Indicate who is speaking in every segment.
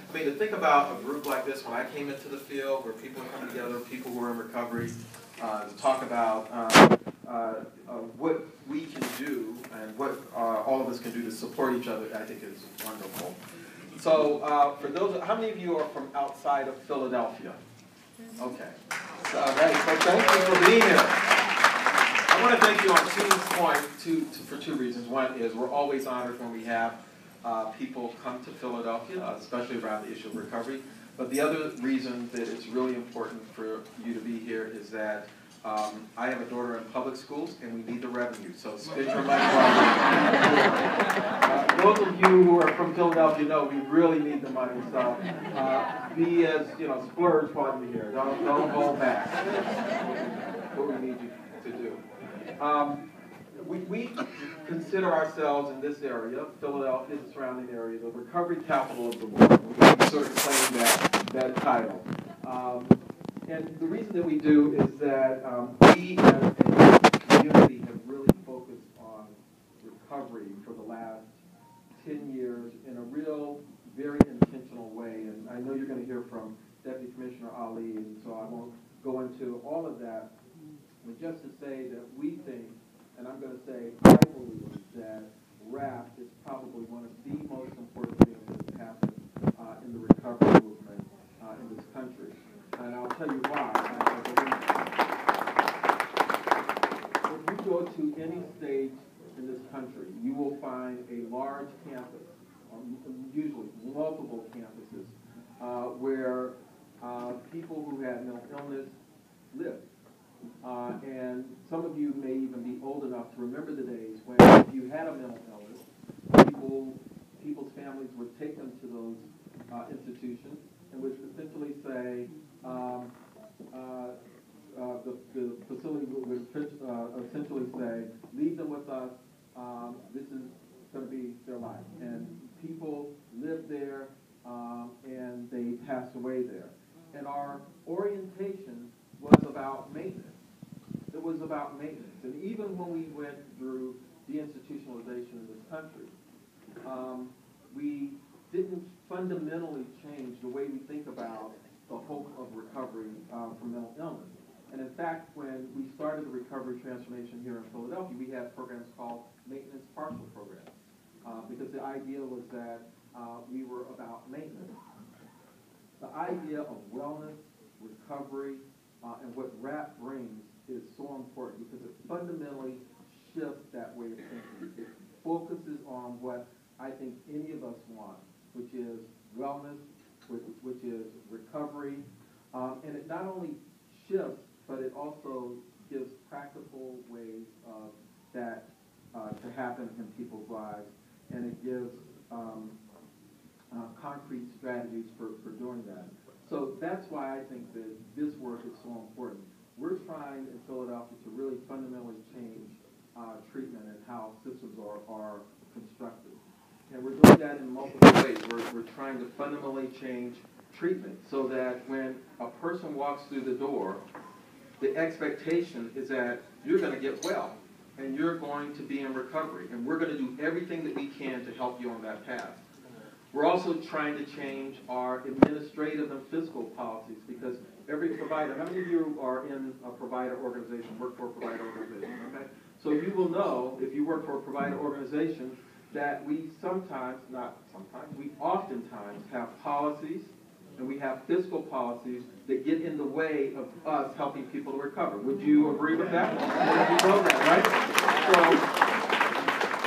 Speaker 1: I mean, to think about a group like this, when I came into the field, where people come together, people who are in recovery, to talk about what we can do and what all of us can do to support each other, I think is wonderful. So for those, how many of you are from outside of Philadelphia? Okay. So thank you for being here. I want to thank you on for two reasons. One is we're always honored when we have people come to Philadelphia, especially around the issue of recovery. But the other reason that it's really important for you to be here is that I have a daughter in public schools, and we need the revenue. So spend your money wisely. Those of you who are from Philadelphia know we really need the money. So be as splurge while you're here. Don't hold back. What we need you to do. We consider ourselves in this area, Philadelphia, the surrounding area, the recovery capital of the world. We sort of claim that title. And the reason that we do is that we as a community have really focused on recovery for the last 10 years in a real, very intentional way. And I know you're going to hear from Deputy Commissioner Ali, and so I won't go into all of that. But just to say that we think, and I'm going to say I believe, that WRAP is probably one of the most important things that has happened in the recovery movement in this country. And I'll tell you why. If you go to any state in this country, you will find a large campus, usually multiple campuses, where people who had mental illness live. And some of you may even be old enough to remember the days when if you had a mental illness, people's families would take them to those institutions and would essentially say, the facility would essentially say, leave them with us, this is going to be their life. And people lived there, and they passed away there. And our orientation was about maintenance. It was about maintenance. And even when we went through deinstitutionalization in this country, we didn't fundamentally change the way we think about the hope of recovery from mental illness. And in fact, when we started the recovery transformation here in Philadelphia, we had programs called maintenance partial programs, because the idea was that we were about maintenance. The idea of wellness, recovery, and what WRAP brings is so important because it fundamentally shifts that way of thinking. It focuses on what I think any of us want, which is wellness, which is recovery, and it not only shifts, but it also gives practical ways of that to happen in people's lives, and it gives concrete strategies for doing that. So that's why I think that this work is so important. We're trying in Philadelphia to really fundamentally change treatment and how systems are constructed. And we're doing that in multiple ways. We're trying to fundamentally change treatment so that when a person walks through the door, the expectation is that you're going to get well and you're going to be in recovery. And we're going to do everything that we can to help you on that path. We're also trying to change our administrative and fiscal policies because every provider, how many of you are in a provider organization, work for a provider organization, okay? So you will know, if you work for a provider organization, that we we oftentimes have policies and we have fiscal policies that get in the way of us helping people to recover. Would you agree with that? You know that, right?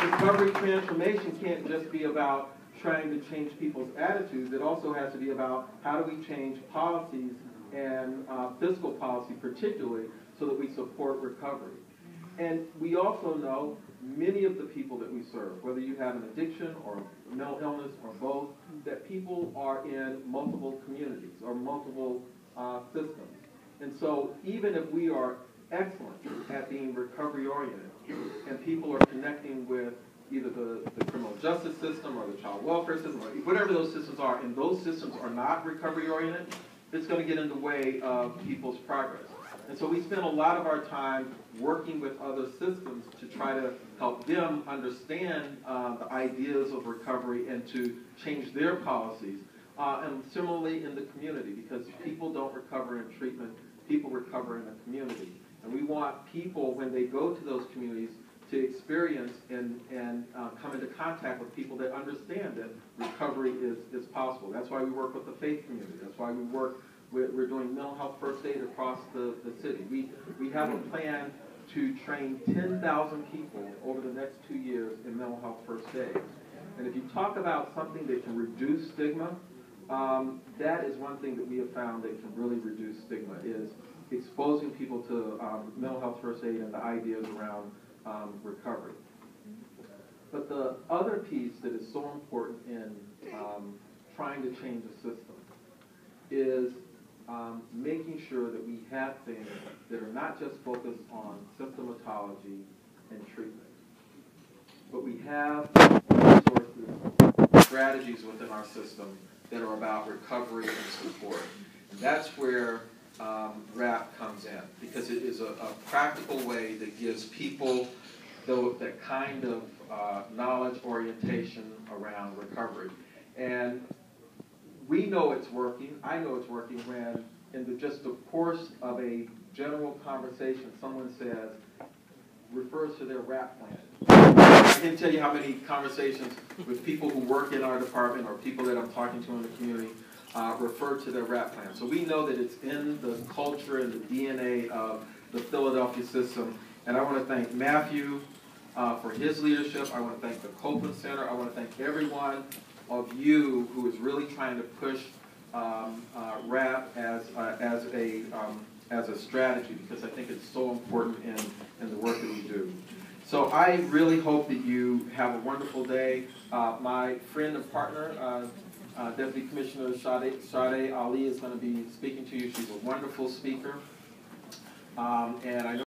Speaker 1: So recovery transformation can't just be about trying to change people's attitudes. It also has to be about how do we change policies and fiscal policy particularly so that we support recovery. And we also know many of the people that we serve, whether you have an addiction or mental illness or both, that people are in multiple communities or multiple systems. And so even if we are excellent at being recovery-oriented and people are connecting with either the criminal justice system or the child welfare system or whatever those systems are, and those systems are not recovery-oriented, it's going to get in the way of people's progress. And so we spend a lot of our time working with other systems to try to help them understand the ideas of recovery and to change their policies. And similarly in the community, because people don't recover in treatment, people recover in the community. And we want people, when they go to those communities, to experience and come into contact with people that understand that recovery is possible. That's why we work with the faith community. That's why we're doing mental health first aid across the city. We have a plan to train 10,000 people over the next 2 years in mental health first aid. And if you talk about something that can reduce stigma, that is one thing that we have found that can really reduce stigma, is exposing people to mental health first aid and the ideas around recovery. But the other piece that is so important in trying to change the system is making sure that we have things that are not just focused on symptomatology and treatment, but we have resources, strategies within our system that are about recovery and support. And that's where WRAP comes in, because it is a practical way that gives people that kind of knowledge orientation around recovery. And we know it's working. I know it's working when, in just the course of a general conversation, someone says, refers to their WRAP plan. I can't tell you how many conversations with people who work in our department or people that I'm talking to in the community refer to their WRAP plan. So we know that it's in the culture and the DNA of the Philadelphia system. And I want to thank Matthew for his leadership. I want to thank the Copeland Center. I want to thank everyone of you who is really trying to push WRAP as a strategy, because I think it's so important in the work that we do. So I really hope that you have a wonderful day. My friend and partner, Deputy Commissioner Sade Ali, is going to be speaking to you. She's a wonderful speaker. And I know